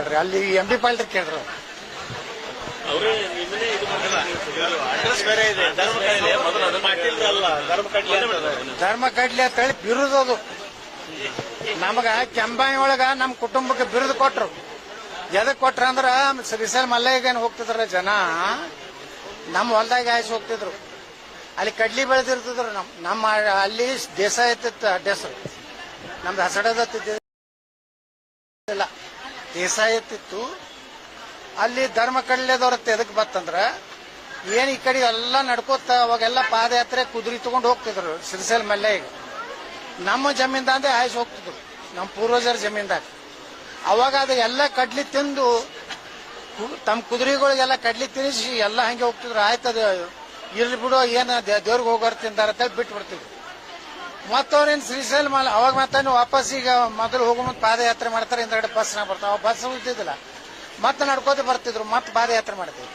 ಅಲ್ಲಿ ಎಂಬಿ ಪಾಲ್ರಿ ಕೇಳಿದ್ರು ಧರ್ಮ ಕಡ್ಲಿ ಅಂತ ಹೇಳಿ ಬಿರುದದು ನಮಗ ಕೆಂಬಾಯಿ ಒಳಗ ನಮ್ ಕುಟುಂಬಕ್ಕೆ ಬಿರುದು ಕೊಟ್ರು. ಎದಕ್ ಕೊಟ್ರ ಅಂದ್ರ ಶ್ರೀಶೈಲ ಮಲ್ಲಯ್ಯಗೇನು ಹೋಗ್ತಿದ್ರ ಜನ ನಮ್ಮ ಹೊಲ್ದಾಗ ಆಯ್ಸಿ ಹೋಗ್ತಿದ್ರು. ಅಲ್ಲಿ ಕಡ್ಲಿ ಬೆಳೆದಿರ್ತಿದ್ರು. ನಮ್ಮ ಅಲ್ಲಿ ದೇಸಾಯಿ ಇರ್ತಿತ್ತು ಅಡ್ಡೆಸರು. ನಮ್ದು ಹಸಡದತ್ತಿದ್ದಿಲ್ಲ, ದೇಸಾಯಿ ಇರ್ತಿತ್ತು. ಅಲ್ಲಿ ಧರ್ಮ ಕಡ್ಲೆದವ್ರತ್ತೆ ಎದಕ್ ಬತ್ತಂದ್ರ ಏನ್ ಈ ಕಡೆ ಎಲ್ಲ ನಡ್ಕೋತ ಅವಾಗೆಲ್ಲ ಪಾದಯಾತ್ರೆ ಕುದುರೆ ತಗೊಂಡು ಹೋಗ್ತಿದ್ರು ಶ್ರೀಶೈಲ ಮಲ್ಲಯ್ಯಗೆ. ನಮ್ಮ ಜಮೀನ್ದಾಂದೆ ಆಯ್ಸಿ ಹೋಗ್ತಿದ್ರು, ನಮ್ಮ ಪೂರ್ವಜರ ಜಮೀನ್ದಾಗ. ಅವಾಗ ಅದು ಎಲ್ಲ ಕಡ್ಲಿ ತಿಂದು ತಮ್ಮ ಕುದುರೆಗಳಿಗೆಲ್ಲ ಕಡ್ಲಿ ತಿನ್ನಿಸಿ ಎಲ್ಲ ಹಂಗೆ ಹೋಗ್ತಿದ್ರು. ಆಯ್ತದ ಇರ್ಲಿ ಬಿಡು, ಏನ್ ದೇವ್ರಿಗೆ ಹೋಗೋರು ತಿಂದಾರ ಅಂತ ಬಿಟ್ಟು ಬಿಡ್ತಿದ್ರು. ಮತ್ತವ್ರೇನ್ ಶ್ರೀಶೈಲ ಮಲ್ಲ ಅವಾಗ ಮತ್ತೆ ವಾಪಸ್ ಈಗ ಮೊದಲು ಹೋಗೋ ಮುಂದೆ ಪಾದಯಾತ್ರೆ ಮಾಡ್ತಾರೆ, ಹಿಂದ್ಗಡೆ ಬಸ್ನ ಬರ್ತಾವ. ಬಸ್ ಉಳಿತಿದ್ದಿಲ್ಲ, ಮತ್ತೆ ನಡ್ಕೋತ ಬರ್ತಿದ್ರು, ಮತ್ತೆ ಪಾದಯಾತ್ರೆ ಮಾಡ್ತಿದ್ರು.